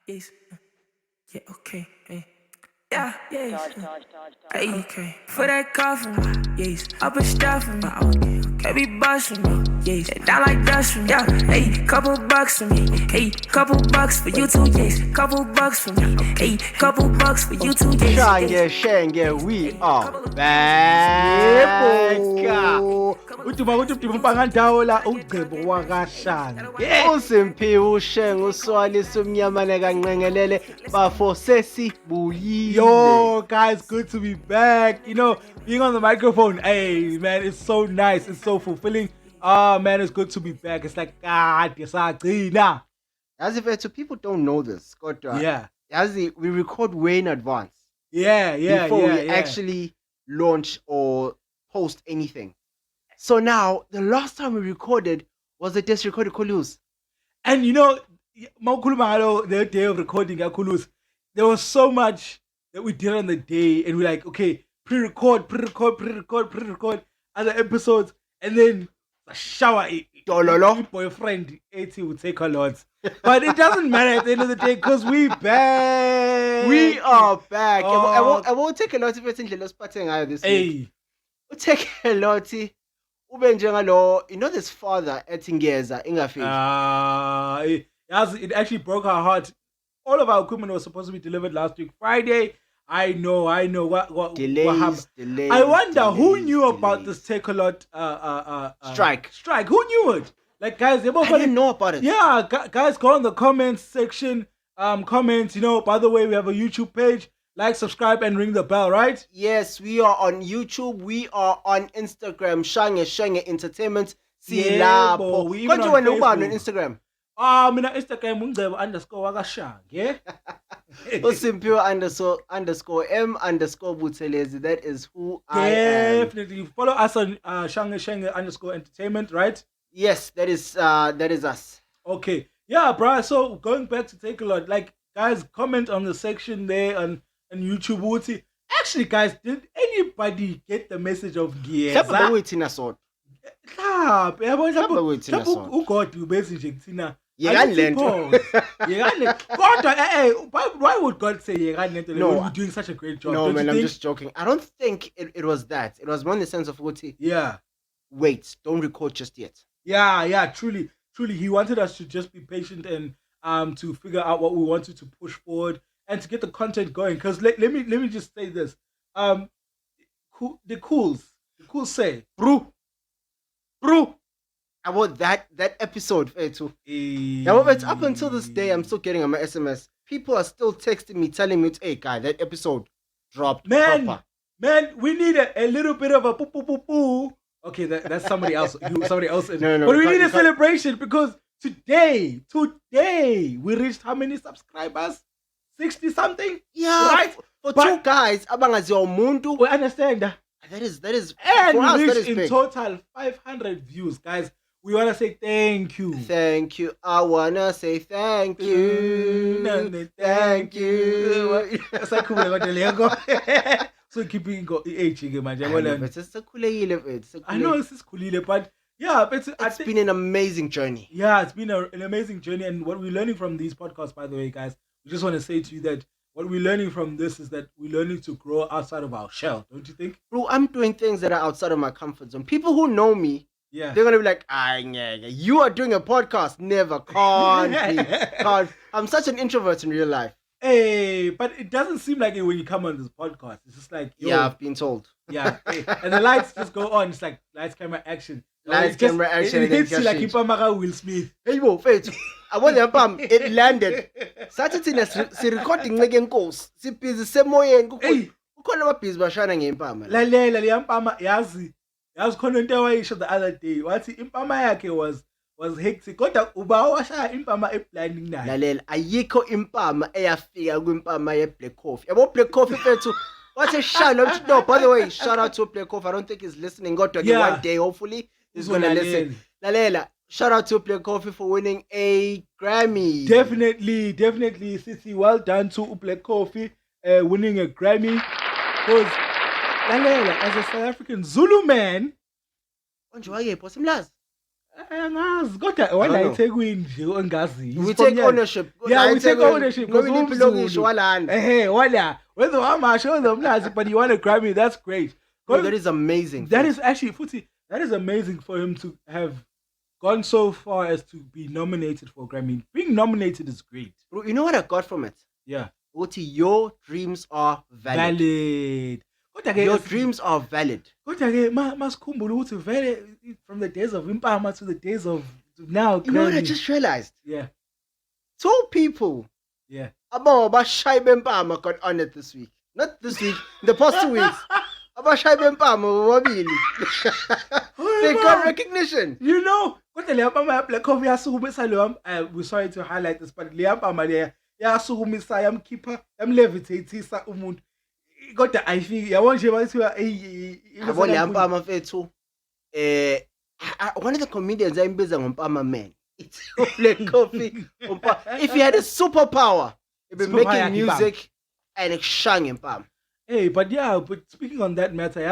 Yes. Yeah, okay. Hey. Yeah, yes. Hey, okay. For that coffin, yes. Up and stuffing, heavy bustin', yes. Down like dust from, yeah. Hey, couple bucks for me, hey. Couple bucks for you too, yes. Couple bucks for me, hey. Couple bucks for you too, yes. Shange and Shenge, we are back. Uduma mpangandawula ugcebo wakashange. Usimpiwe uShenge uswali sumnyamane kanqengelele bafo sesibuyile. Yo, guys, good to be back. You know, being on the microphone, hey, man, it's so nice. It's so fulfilling. Man, it's good to be back. It's like, yesagcina. As if people don't know this, Scott. Yeah. As we record way in advance. Yeah. Before we actually launch or post anything. So now, the last time we recorded was the test recorded Kulus. And you know, the day of recording Kulus, there was so much that we did on the day, and we're like, okay, pre-record other episodes, and then a shower. Boyfriend 80 would take a lot. But it doesn't matter at the end of the day because we back. We are back. I won't take a lot of it in this week. We'll take a lot. You know this father at Ingeza, Ingafik. It actually broke our heart. All of our equipment was supposed to be delivered last week, Friday. I know. What happened? I wonder who knew about this take a lot strike. Who knew it? Like, guys, I didn't know about it. Yeah, guys, go in the comments section. Comments. You know, by the way, we have a YouTube page. Like, subscribe, and ring the bell, right? Yes, we are on YouTube. We are on Instagram. ShengeEntertainment. Yeah, we even on Instagram. Mina Instagram _wakashange. Usimpiwe _M_Buthelezi. That is who I am. Definitely follow us on Shenge _Entertainment, right? Yes, that is us. Okay, yeah, bro. So going back to take a lot, like, guys, comment on the section there on YouTube. Actually, guys, did anybody get the message of Gieza? Why would God say when you're doing such a great job? No, man, I'm just joking. I don't think it was that. It was more in the sense of wait, don't record just yet. Yeah, truly, he wanted us to just be patient and to figure out what we wanted to push forward and to get the content going. Because let me just say this. The cools say, bro. About that episode, too. It's up until this day, I'm still getting on my SMS. People are still texting me, telling me, hey, guy, that episode dropped proper. Man, we need a little bit of a poo. Okay, that's somebody else. Somebody else. No, but we need a celebration because today, we reached how many subscribers? 60 something? Yeah, right? For two guys, we understand that. That is and for us, we that reached is in total 500 views, guys. We want to say thank you. Thank you. I want to say thank you. Thank you. So keeping aging, man. I know it's cool, but yeah, it's been an amazing journey. Yeah, it's been an amazing journey. And what we're learning from these podcasts, by the way, guys, we just want to say to you that what we're learning from this is that we're learning to grow outside of our shell, don't you think? Bro, I'm doing things that are outside of my comfort zone. People who know me, they're going to be like, you are doing a podcast. Never. Can't. I'm such an introvert in real life. Hey, but it doesn't seem like it when you come on this podcast. It's just like, yeah, I've been told. Yeah, and the lights just go on. It's like lights, camera, action. Camera, action. It hits you like Mpama Will Smith. Hey, bro, Faith. I want the pam. It landed. Saturday night, recording again goes. Si busy semoyen. Hey, ukhona amabhizi bashana ngeMpama. Lalela leyampama yazi khona into awayisho the other day. Wathi impama yakhe was hectic. Kodwa uba washaya impama eblinding nayo. Lalela ayikho impama eyafika kwimpama ye-Black Coffee. Yabo Black Coffee fethu. What a shout out. No, by the way, shout out to Black Coffee. I don't think he's listening. One day, hopefully, he's going to listen. Lalela, shout out to Black Coffee for winning a Grammy. Definitely, Sissy. Well done to Black Coffee winning a Grammy. Because Lalela, as a South African Zulu man, Angazi kodwa wala eThekwini nje ongazi. We take ownership. Yeah, we take ownership. Ngoba iliphi walana. Wala. Whether I'm sure them nazi, but you want to Grammy, that's great. Bro, that is amazing. That is actually Futhi, that is amazing for him to have gone so far as to be nominated for a Grammy. Being nominated is great. Bro, you know what I got from it? Yeah. Uthi, your dreams are valid. Your dreams are valid. From the days of Mpama to the days of now. You know what I just realized? Yeah. 2 people. Yeah. Abashai Mpama got honored this week. Not this week, the past 2 weeks. Abashai Mpama they got recognition. You know, we're sorry to highlight this, but Mpama I'm keeper, I'm levitating umuntu. Got the I feel I want you to Mpama fethu. One of the comedians I'm busy on Mpama man. It's Black Coffee. If he had a superpower, he'd be making music and Shange Mpama. Hey, but speaking on that matter,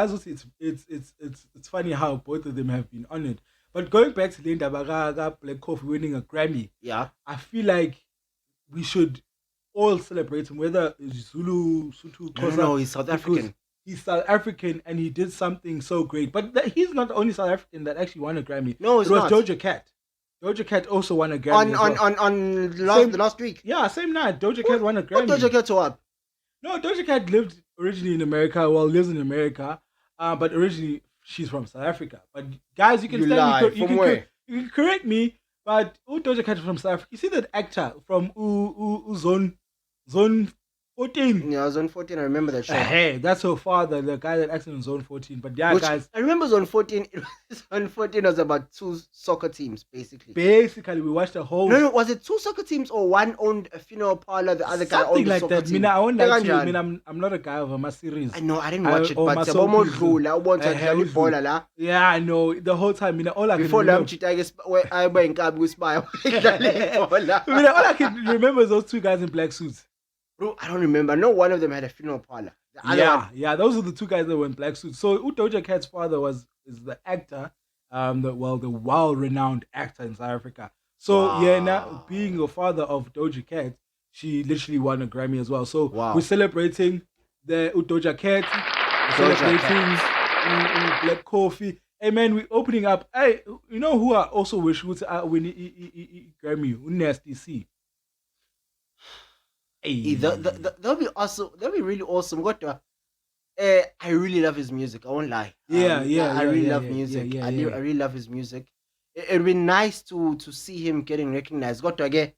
it's funny how both of them have been honored. But going back to Linda Bagaga, Black Coffee winning a Grammy, yeah, I feel like we should all celebrate him, whether it's Zulu, Sotho, Xhosa. No, he's South African. He's South African and he did something so great. But he's not the only South African that actually won a Grammy. No, it was not. Doja Cat. Doja Cat also won a Grammy. On last week. Yeah, same night. Doja Cat won a Grammy. What Doja Cat what? No, Doja Cat lived originally in America. Well, lives in America. But originally she's from South Africa. But guys, you can you can correct me. But Doja Cat is from South Africa. You see that actor from Zone 14? Yeah, Zone 14. I remember that show. Hey, that's her father, the guy that acted in Zone 14. But guys, I remember Zone 14. Zone 14 was about 2 soccer teams, basically. Basically, we watched the whole. No, was it 2 soccer teams or one owned a funeral parlor, the other guy owned a soccer team? I won't lie to you. I'm not a guy of a series. I know, I didn't watch it, but yeah, I know. The whole time, all I can all I can remember is those 2 guys in black suits. Bro, I don't remember. No, one of them had a funeral parlor. Those are the 2 guys that were in black suits. So Doja Cat's father is the actor, the well-renowned actor in South Africa. So now being a father of Doja Cat, she literally won a Grammy as well. So we're celebrating the Doja Cat, we're celebrating Black Coffee. Hey man, we're opening up. Hey, you know who I also wish would win Grammy? Nasty C. Hey, that'll be awesome. That'll be really awesome. I really love his music. I won't lie. I really love music. I really love his music. It'd be nice to see him getting recognized. I don't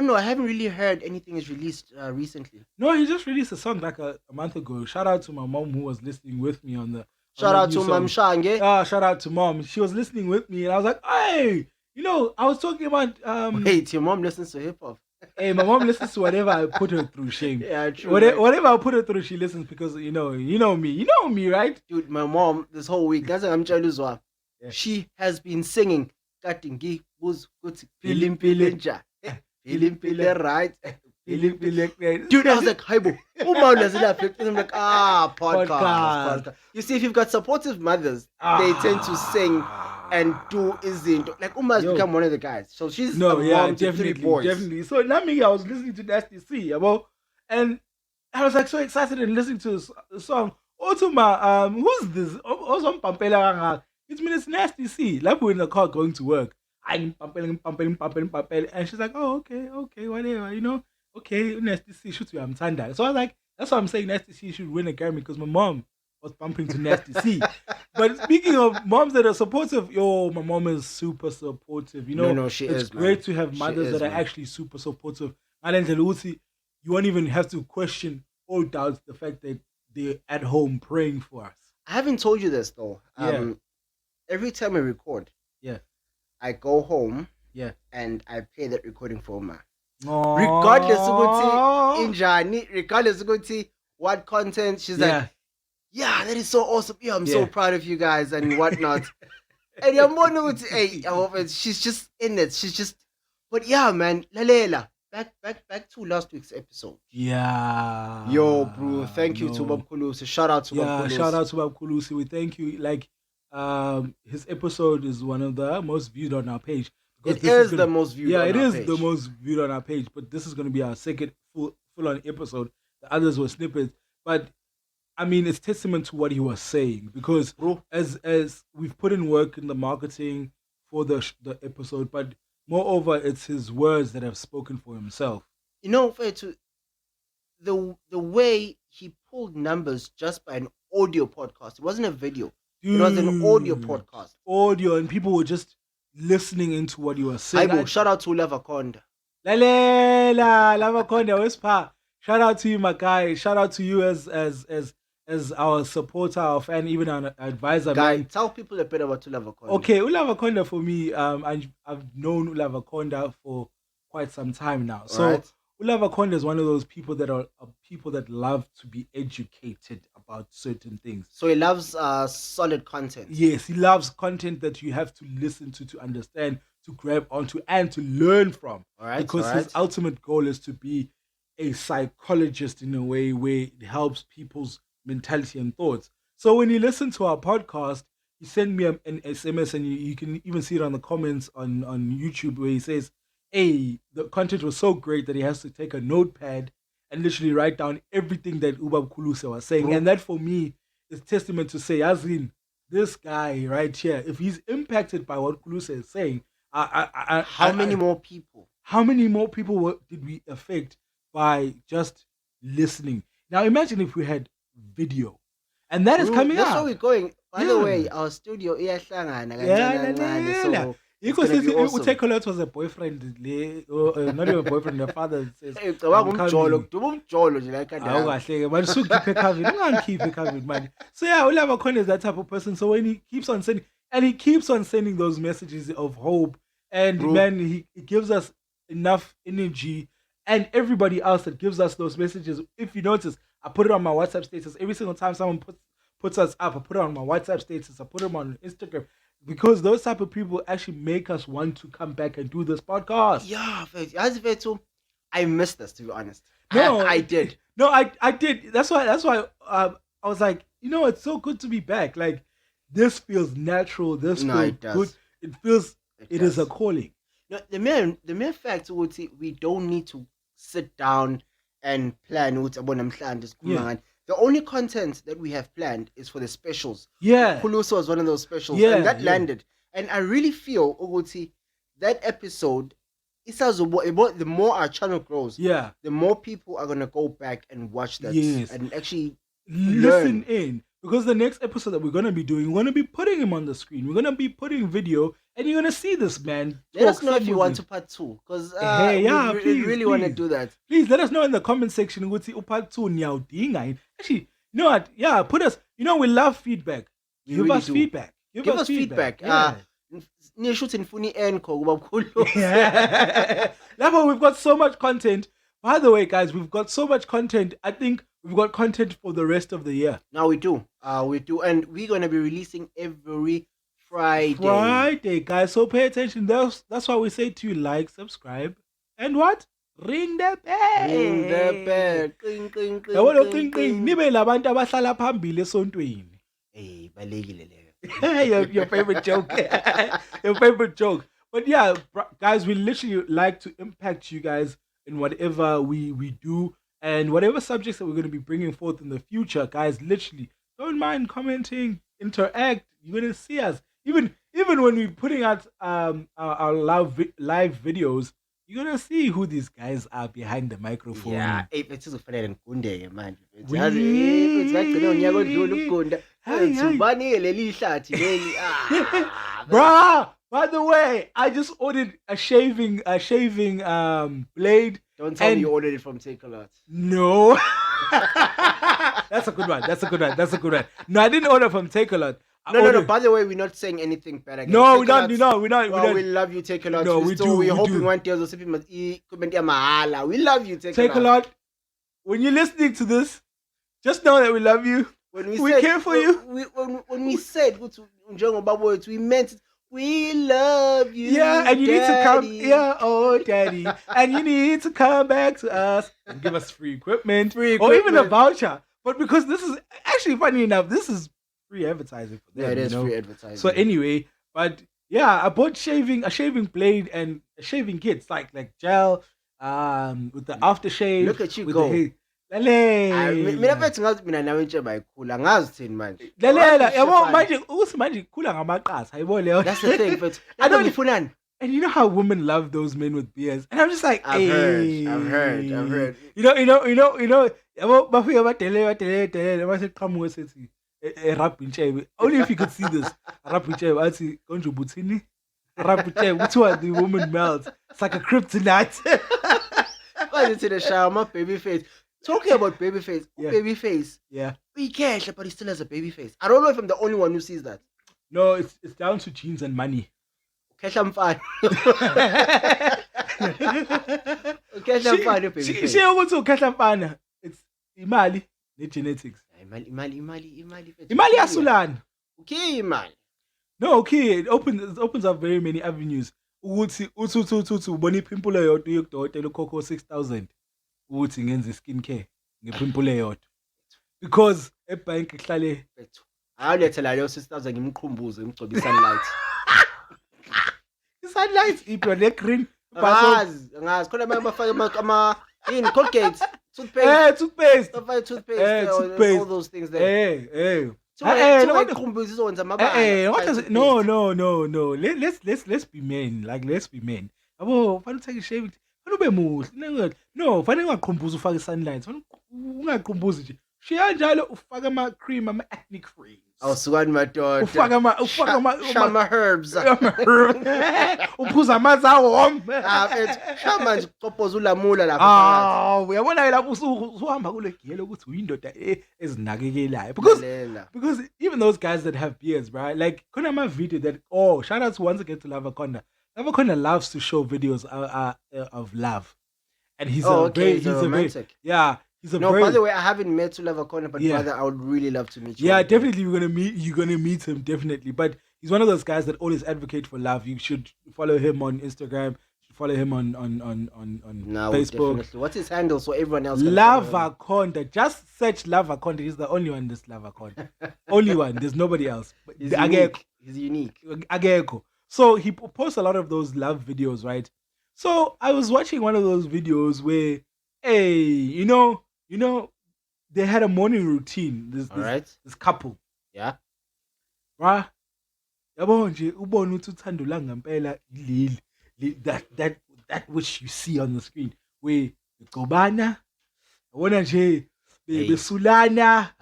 know. I haven't really heard anything is released recently. No, he just released a song like a month ago. Shout out to my mom who was listening with me on the. Shout out to Mom Shange. Shout out to Mom. She was listening with me, and I was like, hey, I was talking about. Wait, your mom listens to hip hop. Hey, my mom listens to whatever I put her through, Shame. Yeah, true. Whatever I put her through, she listens because you know me, right? Dude, my mom this whole week, that's what I'm trying to do. She has been singing Katingi Buz Kuti Pilim Pilenja. Pilim Pile right. Dude, I was like, hi bo. I'm like, podcast. You see, if you've got supportive mothers, they tend to sing and do izinto. Like Uma has become one of the guys. So she's mom to 3 boys. Definitely. So now I was listening to Nasty C, and I was like so excited and listening to the song. Also, who's this? Also, Pampela. It's Nasty C. Like we're in the car going to work. I'm pampelling, and she's like, oh, okay, whatever, okay, Nasty C should be Amtanda. So I was like, that's why I'm saying Nasty C should win a Grammy because my mom was bumping to Nasty C. But speaking of moms that are supportive, my mom is super supportive. No, she is. It's great to have mothers that are actually super supportive. And then you won't even have to question or doubt the fact that they're at home praying for us. I haven't told you this though. Every time I record, I go home, and I play that recording for Ma. Regardless of what content, she's like, yeah, that is so awesome. Yeah, I'm so proud of you guys and whatnot. And I'm wondering, she's just in it. She's just, but yeah, man, Lalela. Back to last week's episode. Yeah. Yo, bro, thank you to Bob Kulusi. Shout out to Bob Kulusi. Shout out to Bob Kulusi. We thank you. Like, his episode is one of the most viewed on our page. It is the most viewed on our page. Yeah, it is the most viewed on our page, but this is going to be our second full-on episode. The others were snippets. But, I mean, it's testament to what he was saying. Because as we've put in work in the marketing for the episode, but moreover, it's his words that have spoken for himself. You know, the way he pulled numbers just by an audio podcast. It wasn't a video. It was an audio podcast. Audio, and people were just listening into what you were saying. Shout out to Lavaconda. Lavaconda, where's Pa? Shout out to you, my guy. Shout out to you as our supporter, our fan, even our advisor. Guy, man. Tell people a bit about Lavaconda. Okay, Lavaconda for me, I've known Lavaconda for quite some time now. So right. Lavaconda is one of those people that are people that love to be educated about certain things. So he loves solid content. Yes, he loves content that you have to listen to understand, to grab onto, and to learn from. All right, because his ultimate goal is to be a psychologist in a way where it helps people's mentality and thoughts. So when you listen to our podcast, he sent me an SMS, and you can even see it on the comments on YouTube, where he says, hey, the content was so great that he has to take a notepad and literally write down everything that Ubab Kuluse was saying. Bro. And that for me is testament to say, as in, this guy right here, if he's impacted by what Kuluse is saying, how many more people? How many more people did we affect by just listening? Now imagine if we had video. And that is coming that's up. That's where we're going. By the way, our studio so because awesome. Utekolot was a boyfriend, not even a boyfriend, the father says, so yeah, Lavaconda is that type of person. So when he keeps on sending those messages of hope, and man, he gives us enough energy, and everybody else that gives us those messages. If you notice, I put it on my WhatsApp status every single time someone puts us up. I put it on my WhatsApp status. I put them on Instagram. Because those type of people actually make us want to come back and do this podcast. Yeah, I missed this, to be honest. No, I did. No, I did. That's why I was like, it's so good to be back. Like, this feels natural. This feels good. It feels it is a calling. No, the mere fact we don't need to sit down and plan. Yeah. The only content that we have planned is for the specials. Yeah. Kuluso was one of those specials. Yeah, and that landed. And I really feel, that episode, the more our channel grows, the more people are going to go back and watch that. Yes. And actually listen in. Because the next episode that we're going to be doing, we're going to be putting him on the screen. We're going to be putting video, and you're going to see this man. Let us know if you want to part 2. Because we really want to do that. Please, let us know in the comment section. Part 2. Actually, you know what? Yeah, put us. We love feedback. Give us feedback. Give us feedback. Yeah. We've got so much content. By the way, guys, we've got so much content. I think we've got content for the rest of the year. Now we do. And we're going to be releasing every Friday. Friday, guys. So pay attention. That's why we say to you, like, subscribe, and what? Ring the bell. Ring the bell. Cling, cling, cling. Nibe labantu abahlala phambili esontweni. Hey, balekile leyo. Your favorite joke. Your favorite joke. But yeah, guys, we literally like to impact you guys in whatever we do, and whatever subjects that we're going to be bringing forth in the future. Guys, literally don't mind commenting, interact. You're going to see us even when we're putting out our live videos. You're going to see who these guys are behind the microphone. Yeah, it's just man. Bruh, by the way, I just ordered a shaving blade. Don't tell me you ordered it from Takealot. No. That's a good one. No, I didn't order from Takealot. No. By the way, we're not saying anything bad against we're not. We love you, Takealot. No, we're hoping one day also people must comment mahala. We love you, Takealot. When you're listening to this, just know that we love you. We care for you. When we said we meant it. We love you. Yeah, and you Daddy. need to come. Yeah, oh, Daddy. And you need to come back to us and give us free equipment. Or even a voucher. But because this is actually funny enough, this is free advertising for them. Yeah, it is you know? free advertising. So anyway, but yeah, I bought a shaving blade and a shaving kit, like gel, with the aftershave. Look at you with go. The mina mfethu ngazi mina nawe nje bayikhula ngazi thini manje. lalela yabo manje uthi manje khula ngamaqasa ayibo leyo. That's the thing mfethu. I don't ngifunani. And you know how women love those men with beards, and I'm just like, I've heard. You know. Yabo bafika badele mase qhamuke sethi rap inchebe. Only if you could see this rap inchebe athi konje buthini. Rap inchebe kuthiwa the woman melts. It's like a kryptonite. Manje thina shaya ama baby face. Talking about baby face. Baby face. Yeah. We cash, but he still has a baby face. I don't know if I'm the only one who sees that. No, it's down to genes and money. Kesha mfana. Kesha mfana baby face. She ukuthi ukhahla mfana. It's imali ne genetics. Imali yasulana. Okay, imali. No, okay, it opens up very many avenues. Ukuthi uthi ubona ipimple eyodwa yokudokotela ukhokho 6,000 ukuthi ngenze skin care ngepimple eyodwa. Because ebank ihlale awulethela leyo 6,000 ngimqhumbuze ngigcobe sunlight. Sunlight ipho le green ngazi khona manje bafaka ama in Colgate toothpaste. Toothpaste. Toothpaste. All those things there. No. Let's be men. Like, let's be men. Abo, fanele uthathe shaving. Fanele ube muhle. No, fanele ungaqhumbuza ufake sunlight. Fanele ungaqhumbuzi nje. Shiya njalo ufake ama cream, ama ethnic creams. Awusukani madoda. Ufake ama herbs. Uphuza amanzi awom. Mfethu, manje ucophoza ulamula lapha phakathi. Uyabona lapho usuhamba kule giyelo ukuthi uyindoda ezinakekelayo. Because even those guys that have beards, right? Like khona ama video that shout out to once again to Lavaconda. Lavaconda loves to show videos of love. And he's he's romantic. He's by the way, I haven't met Lavaconda, but brother, I would really love to meet you. Yeah, definitely you're gonna meet him, definitely. But he's one of those guys that always advocate for love. You should follow him on Instagram. You should follow him on Facebook. Definitely. What's his handle so everyone else can Lavaconda. Just search Lavaconda. He's the only one this Lavaconda. Only one. There's nobody else. He's unique. He's unique. Ageko. So he posts a lot of those love videos, right? So I was watching one of those videos where, hey, you know, they had a morning routine. This couple. Yeah. Right? Yabo nje ubona ukuthi uthando la ngempela ilili that which you see on the screen where begcobana yabona nje besulana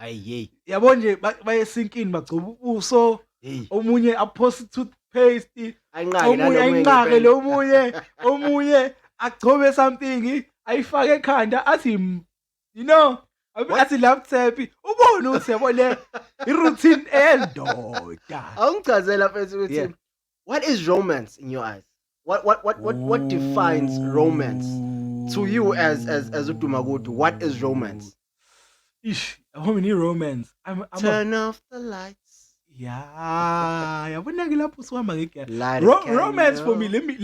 yabo nje bayesinkini bagcoba ubuso omunye aphost toothpaste omunye lo omunye agcobe something ayifake ekhanda athi athi laptop ubona ukuthi yabona iroutine endoda awungichazela mfethu ukuthi what is romance in your eyes? What defines romance to you as uDumakude? What is romance? How many romance? Turn off the lights. Yabona ke lapho usuhamba ngegiyala. Romance for me, let me.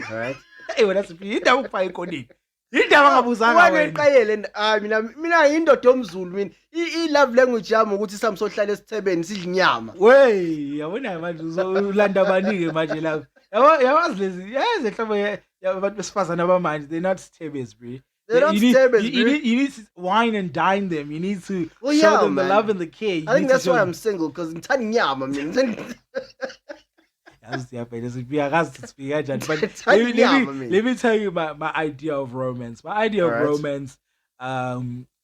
All right. Hey, wena siphi indaba ukufaka ekonini. Indaba ngabuzanga wena. Wayeqayele mina indoda yomZulu mina. I-love language yami ukuthi samsohlala esithebeni sidla inyama. Wey, yabona manje uzolanda abanike manje lapho. Yawazi lezi ehlabo yabantu besifazana abamanje, they're not stabes, bro. They're not stabes, you need to wine and dine them. You need to show them the love and the care. I think that's why I'm single, because ngithanda inyama mina. But let me tell you my idea of romance. My idea of romance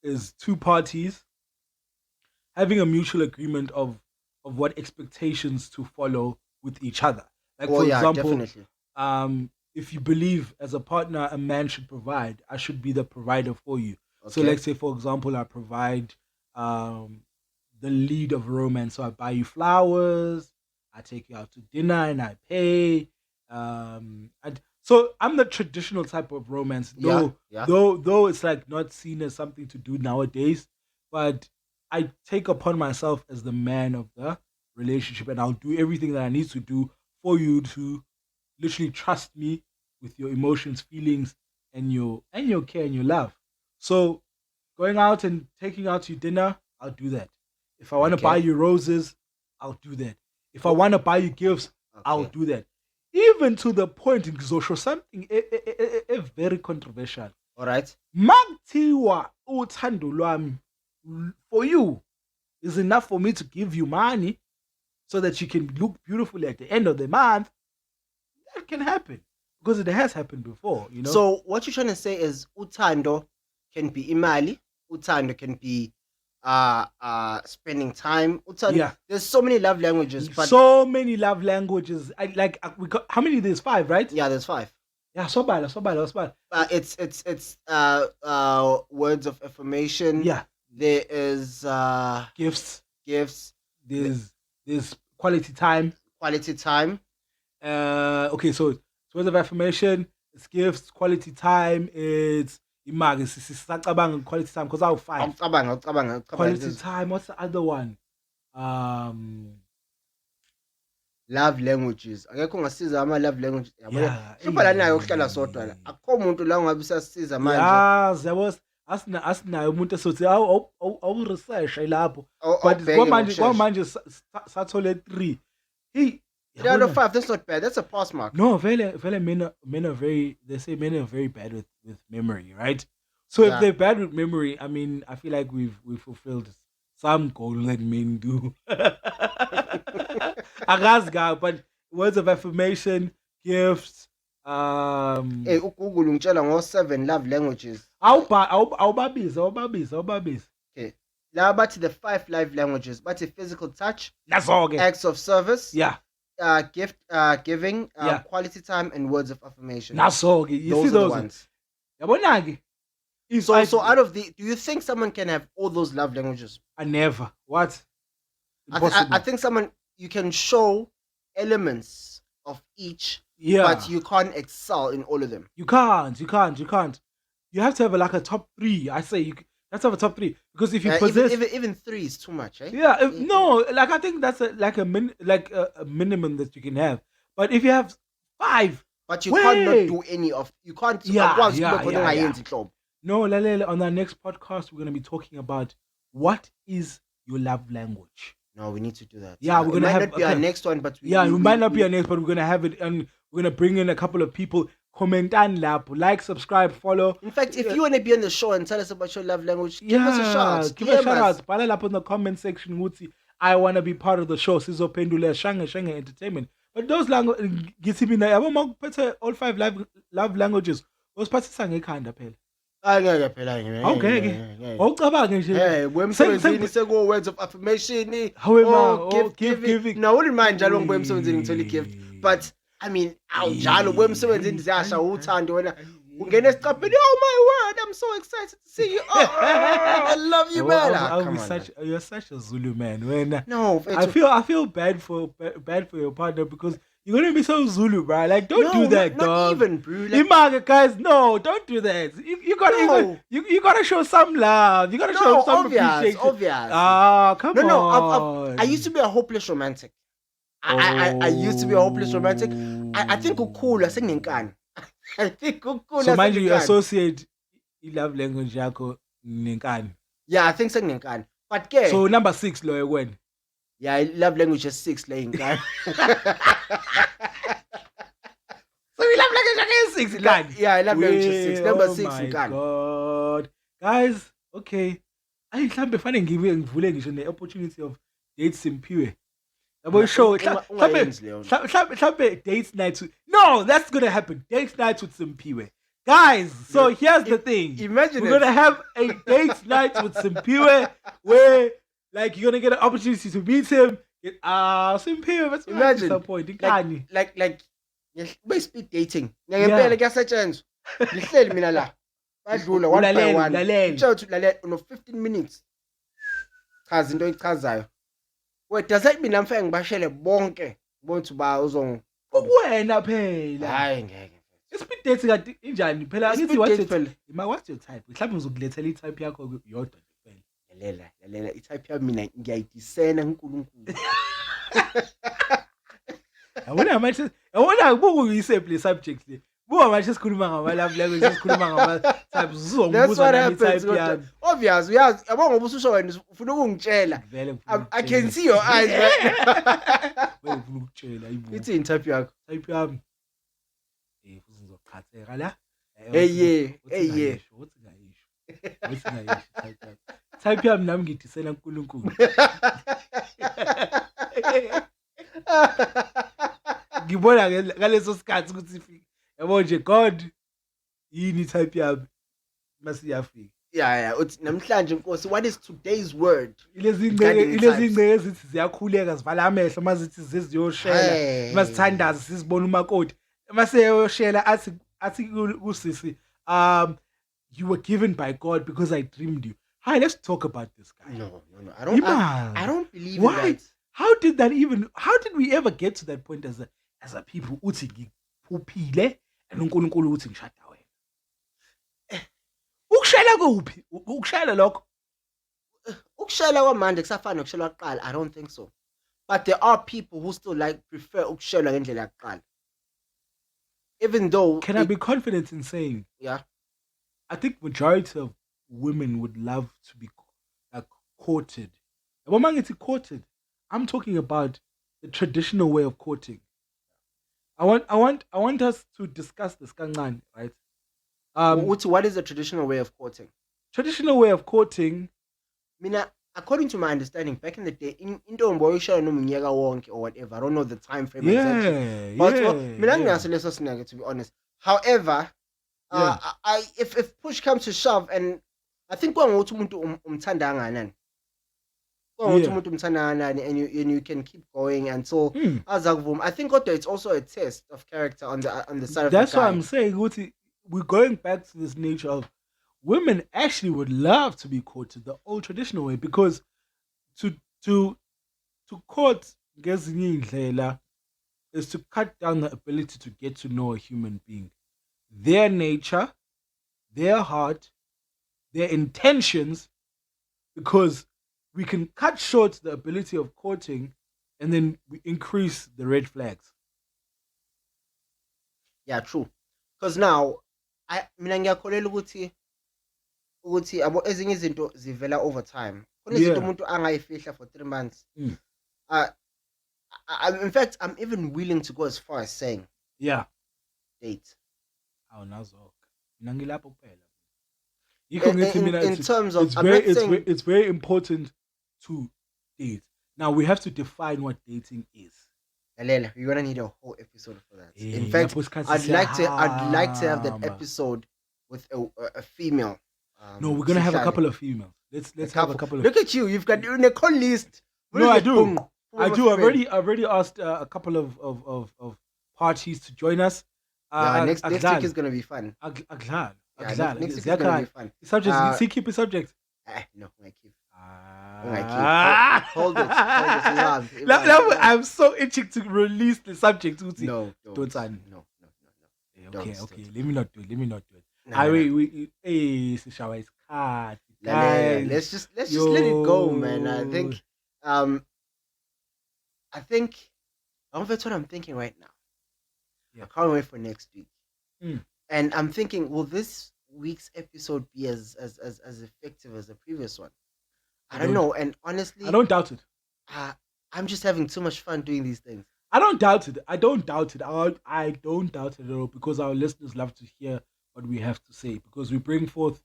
is two parties having a mutual agreement of what expectations to follow with each other. Like for example, definitely. If you believe as a partner a man should provide, I should be the provider for you. So let's say, for example, I provide the lead of romance. So I buy you flowers, I take you out to dinner, and I pay. So I'm the traditional type of romance, though it's like not seen as something to do nowadays. But I take upon myself as the man of the relationship, and I'll do everything that I need to do for you to literally trust me with your emotions, feelings, and your care and your love. So going out and taking out to dinner, I'll do that. If I want to buy you roses, I'll do that. If I want to buy you gifts, I'll Okay. do that. Even to the point in show something very controversial. All right. Makuthiwa uthando lwami for you is enough for me to give you money so that you can look beautiful at the end of the month. That can happen because it has happened before, you know. So what you're trying to say is uthando can be imali, uthando can be spending time. Uthando, Yeah. there's so many love languages, but so many love languages. We got how many? There's 5, right? yeah, there's 5. Yeah, so bad. It's words of affirmation. Yeah. There is Gifts. There's quality time. Okay, so it's words of affirmation, it's gifts, quality time, it's imali. Sisacabanga quality time because I'll 5. Awucabanga. Quality time. What's the other one? Love languages. Akekho ungasiza ama love languages. Yeah. Hlupha lana nayo ukuhlala sodwa la. Akukho umuntu la ungabe usasiza manje. Yeah, there was asinayo umuntu esothi awu research lapho. But kwamanje sathole 3. Hey, 3 out of 5, that's not bad. That's a pass mark. No, vele men are very, they say men are very bad with memory, right? So if they're bad with memory, I mean, I feel like we've fulfilled some goal that men do. But words of affirmation, gifts, Hey, uGoogle ungitshela ngo7 love languages. awubabiza. Okay. La bathi the 5 love languages, bathi physical touch, That's all okay. acts of service, Yeah. gift giving, quality time, and words of affirmation. That's all okay. You see Those are the those ones. Yabona-ke? So out of the, do you think someone can have all those love languages? I never. What? I think someone, you can show elements of each, Yeah. but you can't excel in all of them. You can't. You have to have like a top 3. I say you have to have a top 3 because if you possess even 3 is too much, eh? Yeah, no, like I think that's a minimum that you can have. But if you have 5, but you can't not do any of, you can't. Yeah. No, Lalele, on our next podcast, we're going to be talking about what is your love language. No, we need to do that. Yeah, we're going to have... It might not be our next one, but... we might not be our next, but we're going to have it, and we're going to bring in a couple of people, comment and like, subscribe, follow. In fact, if you want to be on the show and tell us about your love language, give us a shout. Give us a shout out. Bala up in the comment section, Wuti. I want to be part of the show. Sizo Pendula, Shange Entertainment. But those languages, all 5 love languages. Those parts are kind of pale. Okay. Hey, words of affirmation, gift giving. No, wouldn't mind njalo ngibuye emsebenzini ngithole gift. But I mean, awujalo ubuye emsebenzini ziyasha uthando wena. Ungena esicabheni, oh my word, I'm so excited to see you. Oh, I love you, man. You're such a Zulu man. When no, I feel bad for your partner because you're gonna be so Zulu, bro. Like, don't do that, not dog. Even, bro. Like, guys, no, don't do that. You gotta show some love. You gotta show some appreciation. Obvious. Ah, come on. I used to be a hopeless romantic. I used to be a hopeless romantic. I think cool. I think nenkani. I think cool. So mind you associate love language yako nenkani. Yeah, I think so nenkani. But so number 6, lawyer when. Yeah, I love language is 6, laying guy. So we love language is 6, guy. Yeah, I love language is 6. Number 6, my God. Guys, okay. I mhlambe fanele ngivule ngisho ne-opportunity of dates Simphiwe. Yabo show mhlambe dates night. No, that's gonna happen. Dates night with Simphiwe. Guys, so here's the thing. Imagine we're gonna have a date night with Simphiwe where like you're gonna get an opportunity to meet him. Simphiwe, that's imagine disappointing. Like we speed dating. Ngempela kuyasetshenzwa. Lihleli mina la. Badlula one by one. Uthi lalela no 15 minutes. Chaza into ichazayo. Wait, does that mean I'm saying ngibashele bonke bonke ba uzong kuwena phela? Hayi ngeke. Speed dating kanti injani phela angithi what's your type? Mhlawumbe uzokulethela i-type yakho yodwa phela. Lalela i-type yami mina ngiyayidisena uNkulunkulu. Yabona manje, yabona kubuku yisimple subject le. Buka manje sikhuluma ngama-love language, sikhuluma ngama-types. That's Uzongibuzwa what nami happens. i-type Kodwa, yami. obvious, uyazi, yabo ngoba ususho wena ufuna ukungitshela. Vele ngifuna I can ukukutshela. see your eyes right now. Vele ngifuna ukukutshela, hayibo. Ithini type yakho? Type yami. Futhi ngizoqhatheka la. Hey, Uthi ngayisho type yami. Type yami nami ngidisela uNkulunkulu. Ngibona ngaleso sikhathi ukuthi ifike. Yabo nje God yini type yami masiyafika. Yeah. Uthi namhlanje Nkosi, what is today's word? Ilezi ingceke ezithi ziyakhuleka zivala amehlo mazithi ziziyoshela masithandaza sizibona umakoti maseyoshela athi kusisi you were given by God because I dreamed you. Hi, let's talk about this guy. No. I Iman. don't believe Why? in that. How did we ever get to that point as a people? Uthi ngiphuphile and uNkulunkulu uthi ngishada wena. Ukushela kuphi? Ukushela lokho. Ukushela kwamanje kusafana nokushela kwaqala. I don't think so. But there are people who still prefer ukushelwa ngendlela yaqala. Even though Can I be confident in saying, yeah. I think majority of women would love to be courted. And when I get courted, I'm talking about the traditional way of courting. I want us to discuss this kancane, right? What is the traditional way of courting? Traditional way of courting. Mina, according to my understanding, back in the day, intombi wayishaya noma unyaka wonke or whatever. I don't know the time frame exactly. But mina nginaso leso sineke, to be honest. However, if push comes to shove, and I think kwangokuthi umuntu umthanda kangakanani. Kwangokuthi umuntu umthanda kangakanani, and you can keep going until azakuvuma. I think it's also a test of character on the side of the guy. That's why I'm saying we're going back to this nature of women actually would love to be courted the old traditional way, because to court ngezinye indlela is to cut down the ability to get to know a human being, their nature, their heart, their intentions, because we can cut short the ability of courting and then we increase the red flags. Yeah, true. Because now, mina ngiyakholela ukuthi ezinye izinto zivela over time. Kunezinto umuntu angayifihla for 3 months. In fact, I'm even willing to go as far as saying, date. In terms of, it's very important to date. Now we have to define what dating is. We're gonna need a whole episode for that. In fact, I'd like to have that episode with a female. No, we're gonna have a couple of females. Let's have a couple of. Look at you! You've got a call list. No, I do. I've already asked a couple of parties to join us. Next week is gonna be fun. Aglan. Next week is gonna be fun. Subject. Keep a subject. No, I keep. Hold it. I'm so itching to release the subject. No. Okay. Let me not do it. Let's just let it go, man. I think that's what I'm thinking right now. I can't wait for next week. And I'm thinking, will this week's episode be as effective as the previous one? I don't know. And honestly, I don't doubt it. I'm just having too much fun doing these things. I don't doubt it. I don't doubt it at all, because our listeners love to hear what we have to say, because we bring forth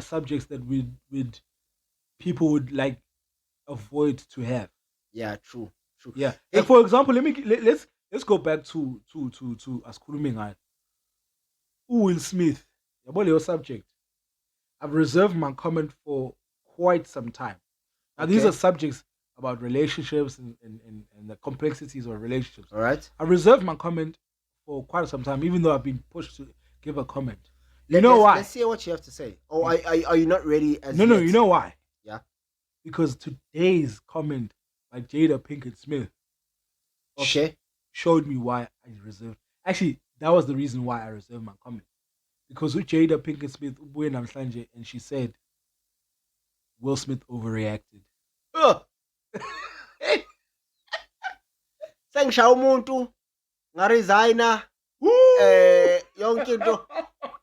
subjects that people would like avoid to have. Yeah, true. Yeah. Like for example, let's go back to Askhulume Will Smith. Your subject. I've reserved my comment for quite some time. Now these are subjects about relationships and the complexities of relationships. All right. I reserved my comment for quite some time, even though I've been pushed to give a comment. Why? Let's hear what you have to say. Or are you not ready? No, you know why? Yeah. Because today's comment by Jada Pinkett Smith showed me why I reserved. Actually, that was the reason why I reserved my comment. Because with Jada Pinkett Smith, Shange, and she said Will Smith overreacted. Sengishaya umuntu ngaresigna yonke into.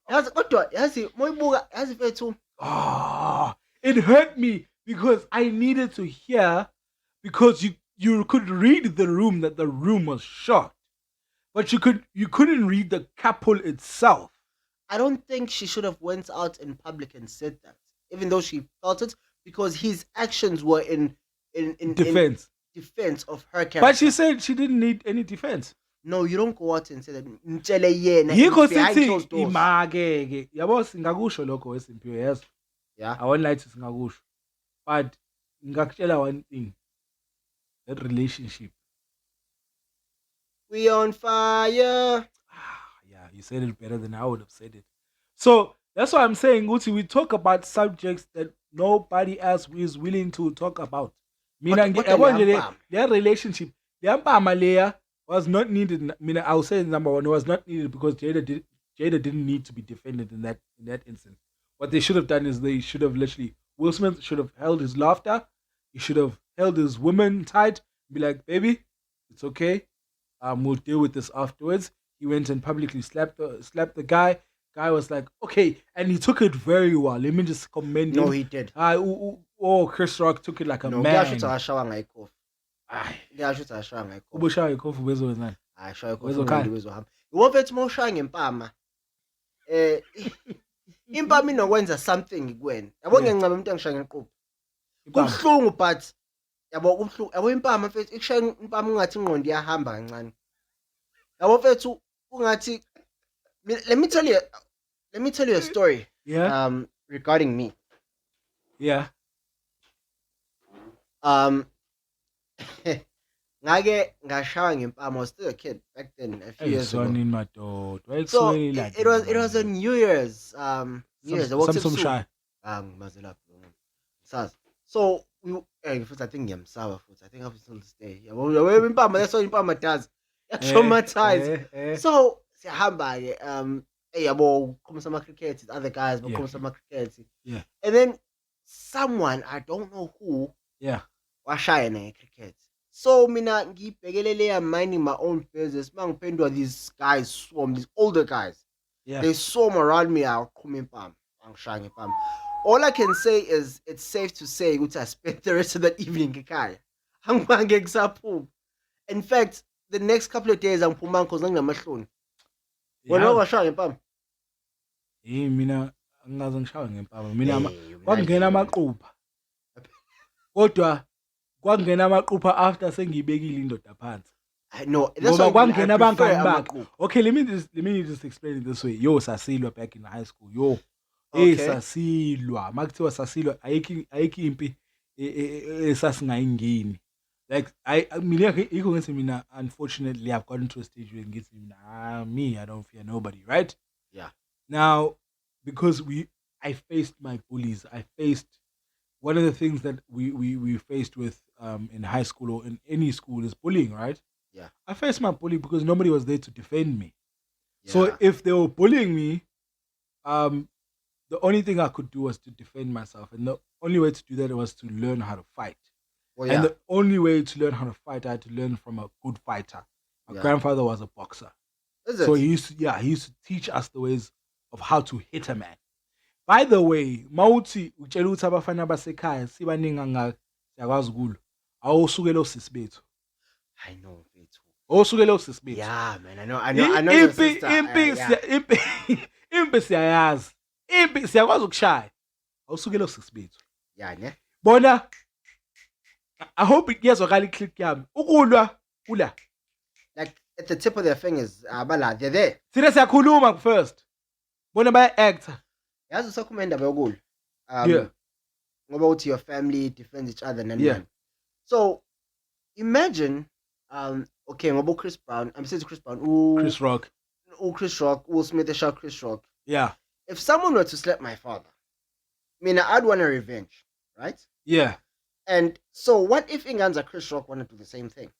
Yazi kodwa yazi moyibuka yazi mfethu. It hurt me because I needed to hear because you could read the room that the room was shot. But you couldn't read the couple itself. I don't think she should have went out in public and said that, even though she felt it, because his actions were in Defense. defense of her character. But she said she didn't need any defense. No, you don't go out and say that. Mtshele yena Yikho behind sithi closed doors. imake yabo singakusho lokho wesimpiwe yes. Yeah. I won't lie to singakusho. But ngakutshela one thing. That relationship. We on fire. Yeah, you said it better than I would have said it. So that's why I'm saying, Uti, we talk about subjects that nobody else is willing to talk about. Their relationship, their Mpama layer was not needed. I will say number one, it was not needed because Jada didn't need to be defended in that instance. What they should have done is they should have literally, Will Smith should have held his laughter. He should have held his woman tight, be like, baby, it's okay. We'll deal with this afterwards. He went and publicly slapped the guy. Guy was like, okay, and he took it very well. Let me just commend him. No, he did. Chris Rock took it like a man. Ngiyasho Ubushaye ikofu bezowenzani? wezohamba. Wofethu mawushaya ngempama. Impama inokwenza something kuwena. Yabo ngiyancaba umuntu angishaya ngeqhubu. Kubhlungu but yabo kubhlungu. Yabo impama mfethu ikushaya impama ungathi ingqondo iyahamba kancane. Yabo mfethu ungathi let me tell you a story. Yeah. Regarding me. Yeah. Ngake ngashaya ngempama. I was still a kid back then, a few years ago. So it was on New Year's. New Year's. I walked some shy. So I think ngiyamsaba futhi. I think up until this day. Yabo impama, that's what impama does. Traumatized. So siyahamba ke yabo khoma sama cricket, other guys bakhoma sama cricket. Yeah. And then someone, I don't know who, washaya na cricket. So mina ngibhekelele minding my own business. Mangiphendwa these guys swarm, these older guys. Yeah. They swarm around me. Awuqhuma impama, angishaya impama. All I can say is it's safe to say ukuthi I spent the rest of that evening ekhaya. Angibange ngisaphuma. In fact, the next couple of days angiphuma because nginamahloni. Wena washaya ngempama? Mina angaze ngishaya ngempama. Mina kwangena amaqupha. Kodwa kwangena amaqupha after sengiyibekile indoda phansi. I know. That's why kwangena abangani bakhe. Okay, let me just explain it this way. Yo sasilwa back in high school. Yo. Sasilwa. Makuthiwa sasilwa ayikho impi esasingayingeni. Like mina unfortunately I've gotten to a stage where I don't fear nobody, right? Yeah. Now, because I faced my bullies. I faced one of the things that we faced with in high school or in any school is bullying, right? Yeah. I faced my bully because nobody was there to defend me. Yeah. So if they were bullying me, the only thing I could do was to defend myself. And the only way to do that was to learn how to fight. Well, yeah. And the only way to learn how to fight, I had to learn from a good fighter. My grandfather was a boxer. Is it? So he used to teach us the ways of how to hit a man. By the way, mawuthi utshela ukuthi abafana basekhaya sibaningi angaka siyakwazi kulo. Awusukela osisi bethu. I know bethu. Awusukela osisi bethu. Yeah, man, I know your sister. Impi siyayazi. Impi siyakwazi ukushaya. Awusukela osisi bethu. Yeah, ne? Bona I hope it iyazwakala iclick yami. Ukulwa ula. Like at the tip of their fingers, abala, they're there. Thina siyakhuluma first. Bona baya act. Yazi usakhumenda beyokulwa. Yeah. Ngoba uthi your family defends each other and So imagine okay, ngoba Chris Brown, I'm saying Chris Brown, Chris Rock, Will Smith shot Chris Rock. Yeah. If someone were to slap my father, I mean, I'd want a revenge, right? Yeah. And so what if Inganza Chris Rock want to do the same thing?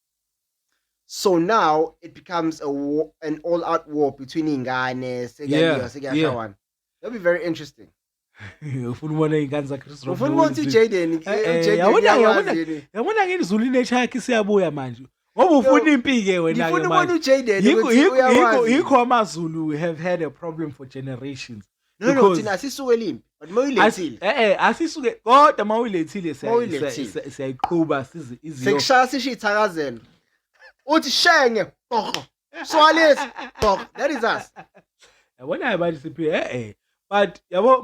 So now it becomes an all-out war between Ingane, Sega. That'll be very interesting. Ufuna ubona Inganza Chris Rock. Ufuna ukuthi Jaden yabona ngizulu nature yakhe siyabuya manje. Ngoba ufuna impike wena ngifuna ke ubona manje. uJaden ukuthi uyakwazi. Yikho amaZulu have had a problem for generations. No, Because thina asisuke limpi, but mawuyilethile. asisuke kodwa mawuyilethile Mawuyilethile. siyayiqhuba size iziyo. Sekushaya sisho ithakazelo. Uthi shenge, bhoko. Swalesi, bhoko. That is us. Yabona manje siphi but yabo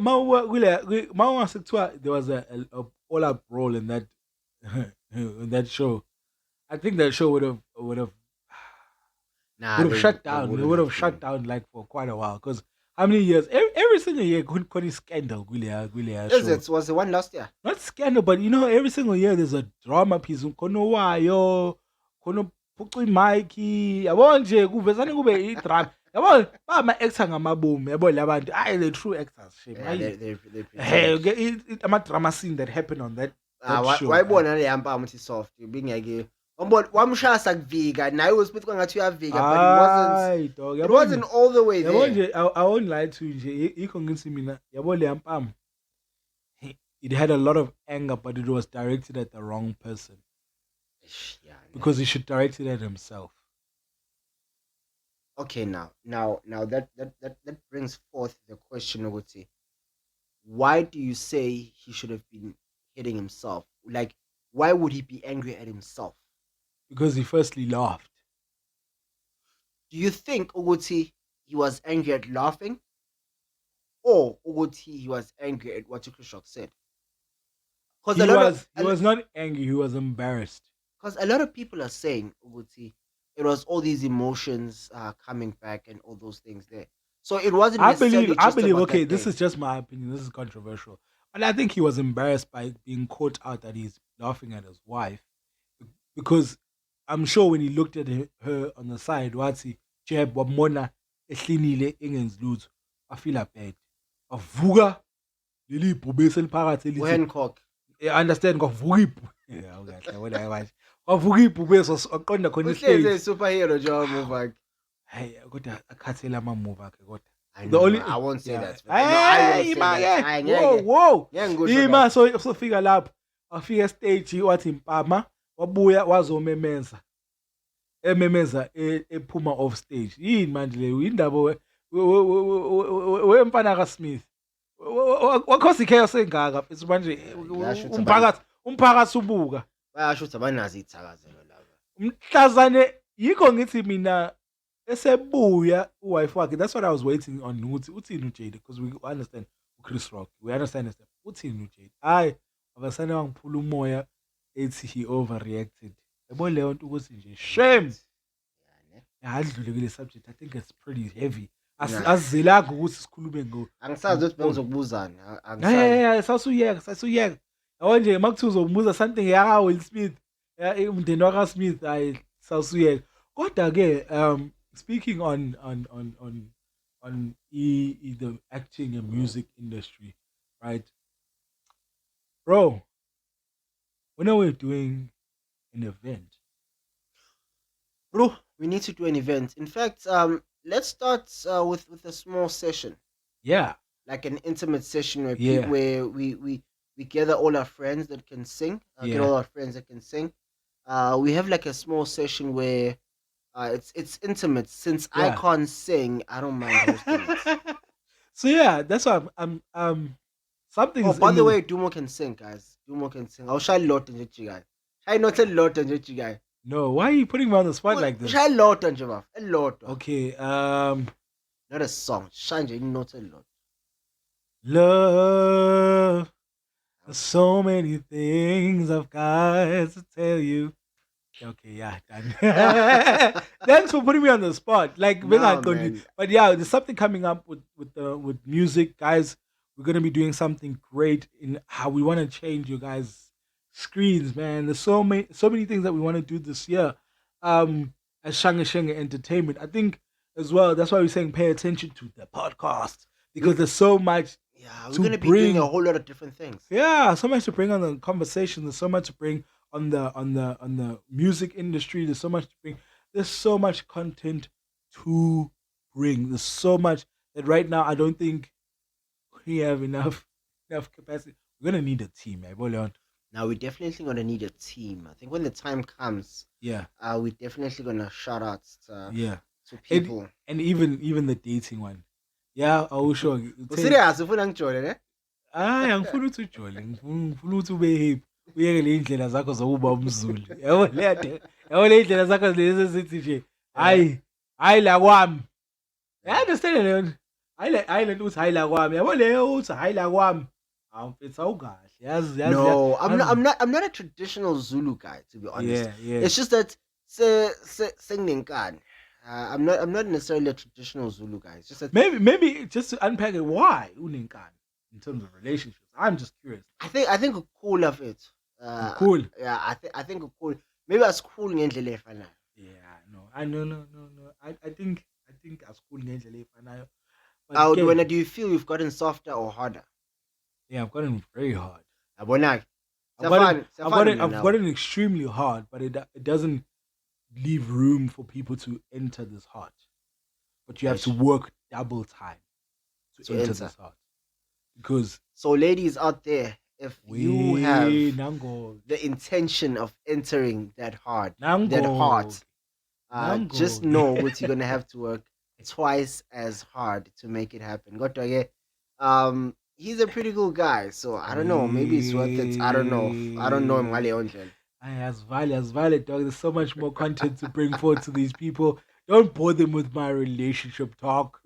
mawungase kuthiwa there was a all up role in that in that show. I think that show would have shut down. They would have shut down like for quite a while. Because how many years? Every single year, could scandal. Is it? Was the one last year? Not scandal, but you know, every single year there's a drama piece. Kono wayo, kono pucui Mikey. Yabona nje kuvezana kube drama. Yabona ba ma actor ngamabomu. Yabona labantu. The true actors. They're ama drama scene that happened on that show. Wayibona le Mpama uthi soft bingeke. Wamshaya sakuvika naye uSmith kwangathi uyavika, but it wasn't all the way there. I won't lie to you nje ikho ngithi mina yabo le Mpama it had a lot of anger, but it was directed at the wrong person. Because he should direct it at himself. Okay, now that brings forth the question of why do you say he should have been hitting himself? Like, why would he be angry at himself? Because he firstly laughed. Do you think Uguti he was angry at laughing? Or Uguti he was angry at what Tukushok said? He was not angry, he was embarrassed. Because a lot of people are saying, Uguti, it was all these emotions coming back and all those things there. So it wasn't I believe, okay, this is just my opinion, this is controversial. And I think he was embarrassed by being caught out that he's laughing at his wife. Because I'm sure when he looked at her on the side, what's he? Jeb, wabona ehlinile ingenzlutho. I feel bad. Avuka leli ibhubesi eliphakathi elithi. Hancock. I understand ngovuka ibhu. Yeah, okay, whatever manje. Wavuka ibhubesi waqonda khona istage. Uhleze superhero nje movie akhe. Hey, kodwa akhathela ama movie akhe kodwa. I won't say that. Whoa. Ima so fika lapho. Afika stage wathi Mpama wabuya wazomemeza. Ememeza ephuma off stage. Yini manje le indaba wemfana ka Smith. Wakhosi chaos engaka mfethu manje umphakathi ubuka. Bayasho ukuthi abanazi ithakazelo laba. Mhlazane yikho ngithi mina esebuya uwife wakhe. That's what I was waiting on ukuthi uthini uJade, because we understand Chris Rock. We understand this. Uthini uJade? Hayi abasane wangiphula umoya ethi he overreacted. Yabo leyo nto ukuthi nje shame. Adlule kule subject. I think it's pretty heavy. Asizelanga ukuthi sikhulume ngo. Angisazi ukuthi bengizokubuzana. Angisazi. Sasuyeka. Yabo nje makuthiwa uzobuza something yaka Will Smith. Umndeni waka Smith hayi sasuyeka. Kodwa ke speaking on the acting and music industry, right? Bro, when are we doing an event? Bro, we need to do an event. In fact, let's start with a small session. Yeah. Like an intimate session where we gather all our friends that can sing. Get all our friends that can sing. We have like a small session where it's intimate. Since I can't sing, I don't mind hosting it. So yeah, that's why I'm something. Oh, by the way, Dumo can sing, guys. Dumo can sing. I'll shy lot on you guys. Shy not a lot on you guys. No, why are you putting me on the spot like this? Shy a lot on you, a lot. Okay, not a song. Shange, not a lot. Love, so many things I've got to tell you. Okay, yeah, done. Thanks for putting me on the spot. Like, we're not going to, but yeah, there's something coming up with music, guys. We're gonna be doing something great in how we want to change you guys' screens, man. There's so many things that we want to do this year. As ShengeEntertainment, I think as well. That's why we're saying pay attention to the podcast, because there's so much. Yeah, we're gonna be doing a whole lot of different things. Yeah, so much to bring on the conversation. There's so much to bring on the music industry. There's so much to bring. There's so much content to bring. There's so much that right now I don't think we have enough capacity. We're gonna need a team, man. Now we're definitely gonna need a team. I think when the time comes, Yeah, we're definitely gonna shout out yeah. to And people. even the dating one. Yeah, I will show you. Serious, ufuna ngijole ne? Hayi angifuni ukuthi ujole, ngifuna ukuthi ube hip. Uyeke le indlela zakho zokuba umZulu. Yabo le nto. Yabo le indlela zakho lezi ezithi nje, hayi la kwami. I understand leyo. Hayi lento uthi hayi la kwami. Yabo leyo uthi hayi la kwami. Awumfethu awukahle. Yazi No, I'm not a traditional Zulu guy, to be honest. Yeah. It's just that I'm not necessarily a traditional Zulu guy. It's just that Maybe just to unpack it, why unenkani in terms of relationships? I'm just curious. I think a cool of it. Cool. Yeah, I think a cool. Maybe as cool ngendlela efanayo. Yeah, no. I think as cool ngendlela efanayo. When do you feel you've gotten softer or harder? Yeah, I've gotten very hard. Yabona-ke. I've gotten extremely hard, but it doesn't leave room for people to enter this heart. But you have to work double time to enter this heart. Because so ladies out there, if you have the intention of entering that heart, just know what you're gonna have to work twice as hard to make it happen. He's a pretty cool guy, so I don't know. Maybe it's worth it. I don't know him. As valid, dog. There's so much more content to bring forward to these people. Don't bore them with my relationship talk.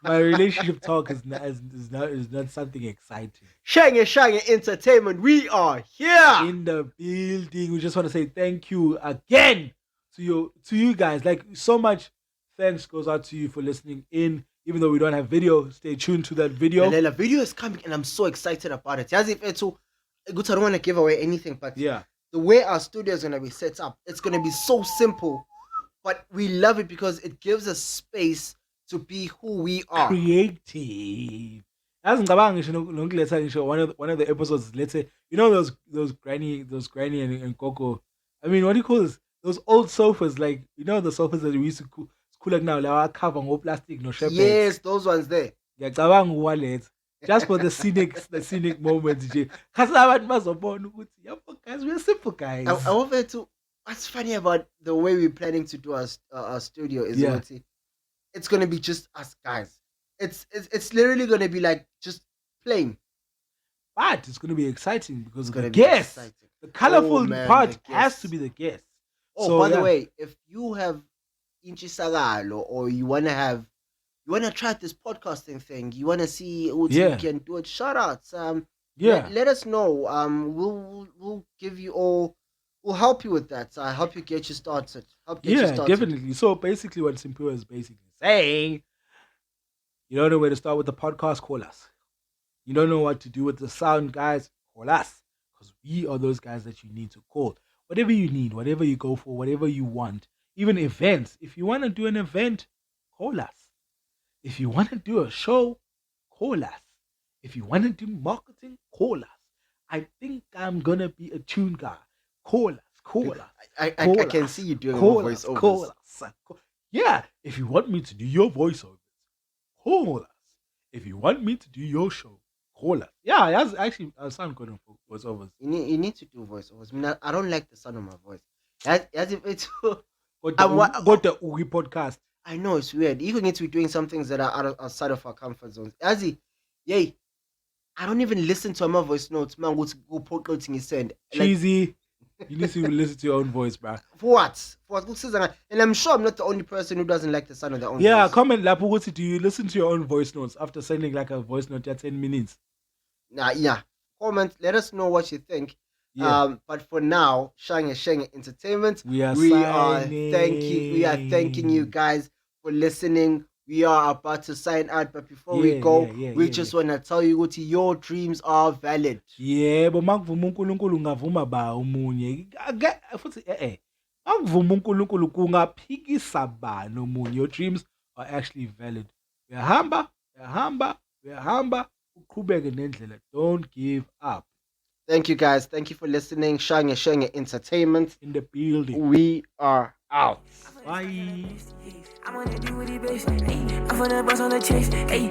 My relationship talk is not something exciting. ShengeEntertainment, we are here in the building. We just want to say thank you again to you guys. Like, so much thanks goes out to you for listening in. Even though we don't have video, stay tuned to that video. And then the video is coming, and I'm so excited about it. As if it's so good, I don't want to give away anything, but yeah, the way our studio is gonna be set up, it's gonna be so simple, but we love it because it gives us space to be who we are. Creative. As one of the episodes, let's say, those granny and Coco. I mean, what do you call this? Those old sofas, like, the sofas that we used to cool like now, like cover no plastic, no shepherd. Yes, those ones there. Yeah, just for the scenic moments. Because guys, we're simple guys. I want to. What's funny about the way we're planning to do our studio is it's gonna be just us guys. It's literally gonna be like just plain. But it's gonna be exciting because the guests. The colorful part has to be the guests. Oh, so, by the way, if you have Inchisagalo or you wanna try this podcasting thing, you wanna see what you can do it, shout outs. Let us know. We'll give you all. We'll help you with that. Help you get you started. Definitely. So basically, what Simple is basically saying, you don't know where to start with the podcast, call us. You don't know what to do with the sound, guys, call us. Because we are those guys that you need to call. Whatever you need, whatever you go for, whatever you want. Even events. If you want to do an event, call us. If you want to do a show, call us. If you want to do marketing, call us. I think I'm going to be a tune guy. Call us. I can see you doing voiceovers. Call us. Yeah. If you want me to do your voiceovers, call us. If you want me to do your show, call us. Yeah, that's actually, I sound good on voiceovers. You need to do voiceovers. I mean, I don't like the sound of my voice. As if it's... Got the Ugi podcast. I know, it's weird. You need to be doing some things that are outside of our comfort zones. I don't even listen to my voice notes. Man, go put notes in his send. Cheesy. You need to listen to your own voice, bro. For what? And I'm sure I'm not the only person who doesn't like the sound of their own voice. Yeah, comment, Lapuguti, do you listen to your own voice notes after sending like a voice note at 10 minutes? Yeah. Comment, let us know what you think. Yeah. But for now, Shange and Shenge Entertainment, we are thanking you guys for listening. We are about to sign out, but before we go, we just want to tell you what your dreams are valid. Yeah, but makuvuma uNkulunkulu ngavuma ba umunye. Futhi makuvuma uNkulunkulu kungaphikisa ba nomunye. Your dreams are actually valid. Uyahamba, uqhubeke nendlela. Don't give up. Thank you guys. Thank you for listening. Shange and Shenge Entertainment in the building. We are out. Bye. I'm gonna do what he best. I'm gonna bust on the chase. Hey,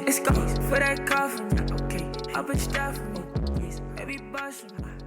let's go for that coffin. Okay, I'll put stuff. Yes, every bustin'.